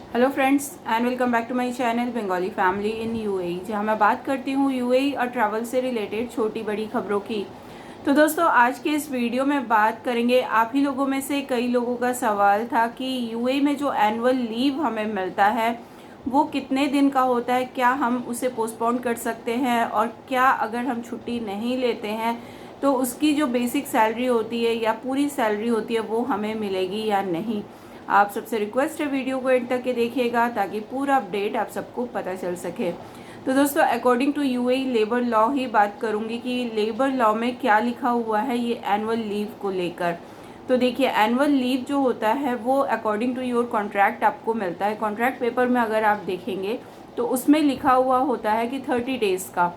Hello friends and welcome back to my channel Bengali family in UAE, जहां मैं बात करती हूं यूएई और ट्रैवल से रिलेटेड छोटी बड़ी खबरों की। तो दोस्तों, आज के इस वीडियो में बात करेंगे। आप ही लोगों में से कई लोगों का सवाल था कि यूएई में जो एनुअल लीव हमें मिलता है वो कितने दिन का होता है, क्या हम उसे पोस्टपोन कर सकते हैं, और क्या अगर हम छुट्टी नहीं लेते हैं तो उसकी जो बेसिक सैलरी होती है या पूरी सैलरी होती है वो हमें मिलेगी या नहीं। आप सबसे रिक्वेस्ट है वीडियो को एंड तक के देखिएगा ताकि पूरा अपडेट आप सबको पता चल सके। तो दोस्तों, according to UAE labour law ही बात करूंगी कि लेबर लॉ में क्या लिखा हुआ है ये एनुअल लीव को लेकर। तो देखिए, एनुअल लीव जो होता है वो अकॉर्डिंग टू योर कॉन्ट्रैक्ट आपको मिलता है। कॉन्ट्रैक्ट पेपर में अगर आप देखेंगे तो उसमें लिखा हुआ होता है कि 30 डेज़ का,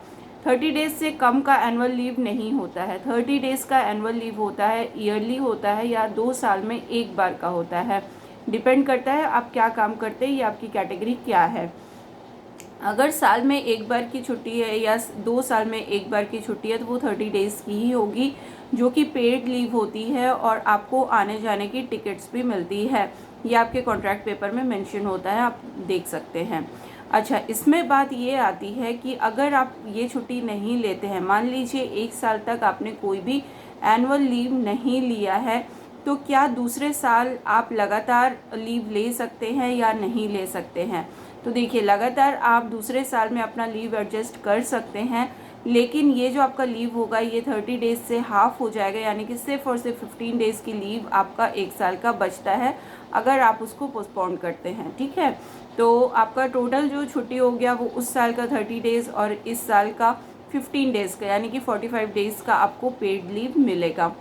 30 डेज से कम का एनुअल लीव नहीं होता है। 30 डेज का एनुअल लीव होता है, ईयरली होता है या 2 साल में एक बार का होता है। डिपेंड करता है आप क्या काम करते हैं या आपकी कैटेगरी क्या है। अगर साल में एक बार की छुट्टी है या 2 साल में एक बार की छुट्टी है तो वो 30 डेज़ की ही होगी, जो कि पेड लीव होती है और आपको आने जाने की टिकट्स भी मिलती है। ये आपके कॉन्ट्रैक्ट पेपर में मेंशन होता है, आप देख सकते हैं। अच्छा, इसमें बात ये आती है कि अगर आप ये छुट्टी नहीं लेते हैं, मान लीजिए 1 साल तक आपने कोई भी एनुअल लीव नहीं लिया है, तो क्या दूसरे साल आप लगातार लीव ले सकते हैं या नहीं ले सकते हैं। तो देखिए, लगातार आप दूसरे साल में अपना लीव एडजस्ट कर सकते हैं, लेकिन ये जो आपका लीव होगा ये 30 डेज से हाफ हो जाएगा, यानी कि सिर्फ और सिर्फ 15 डेज़ की लीव आपका 1 साल का बचता है अगर आप उसको पोस्टपोन करते हैं। ठीक है, तो आपका टोटल जो छुट्टी हो गया वो उस साल का 30 डेज़ और इस साल का 15 डेज़ का, यानी कि 45 डेज़ का आपको पेड लीव मिलेगा।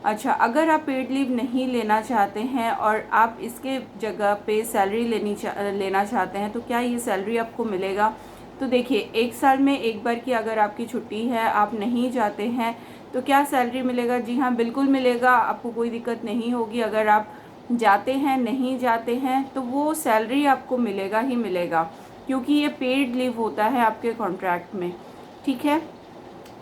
अच्छा, अगर आप पेड लीव नहीं लेना चाहते हैं और आप इसके जगह पे सैलरी लेना चाहते हैं तो क्या ये सैलरी आपको मिलेगा। तो देखिए, 1 साल में एक बार की अगर आपकी छुट्टी है, आप नहीं जाते हैं, तो क्या सैलरी मिलेगा। जी हाँ, बिल्कुल मिलेगा, आपको कोई दिक्कत नहीं होगी। अगर आप जाते हैं, नहीं जाते हैं, तो वो सैलरी आपको मिलेगा ही मिलेगा, क्योंकि ये पेड लीव होता है आपके कॉन्ट्रैक्ट में। ठीक है।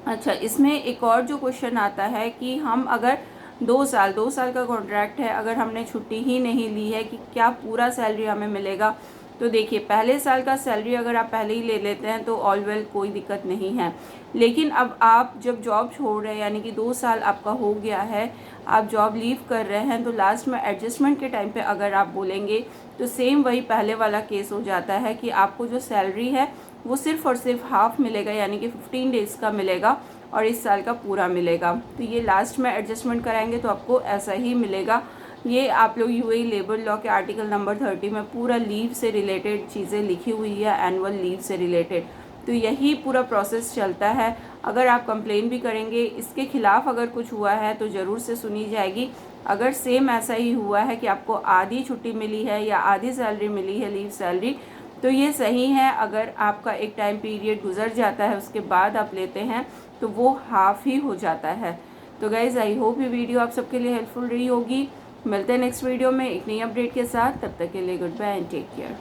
अच्छा, इसमें एक और जो क्वेश्चन आता है कि हम अगर 2 साल का कॉन्ट्रैक्ट है, अगर हमने छुट्टी ही नहीं ली है, कि क्या पूरा सैलरी हमें मिलेगा। तो देखिए, पहले साल का सैलरी अगर आप पहले ही ले लेते हैं तो ऑल वेल, कोई दिक्कत नहीं है। लेकिन अब आप जब जॉब छोड़ रहे हैं, यानी कि 2 साल आपका हो गया है, आप जॉब लीव कर रहे हैं, तो लास्ट में एडजस्टमेंट के टाइम पे अगर आप बोलेंगे तो सेम वही पहले वाला केस हो जाता है कि आपको जो सैलरी है वो सिर्फ और सिर्फ हाफ मिलेगा, यानी कि 15 डेज़ का मिलेगा और इस साल का पूरा मिलेगा। तो ये लास्ट में एडजस्टमेंट कराएंगे तो आपको ऐसा ही मिलेगा। ये आप लोग यूएई लेबर लॉ के आर्टिकल नंबर 30 में पूरा लीव से रिलेटेड चीज़ें लिखी हुई है, एनुअल लीव से रिलेटेड। तो यही पूरा प्रोसेस चलता है। अगर आप कंप्लेन भी करेंगे, इसके खिलाफ अगर कुछ हुआ है तो ज़रूर से सुनी जाएगी। अगर सेम ऐसा ही हुआ है कि आपको आधी छुट्टी मिली है या आधी सैलरी मिली है, लीव सैलरी, तो ये सही है। अगर आपका एक टाइम पीरियड गुजर जाता है उसके बाद आप लेते हैं तो वो हाफ ही हो जाता है। तो गाइज़, आई होप ये वीडियो आप सबके लिए हेल्पफुल रही होगी। मिलते हैं नेक्स्ट वीडियो में एक नई अपडेट के साथ। तब तक के लिए good bye and take care.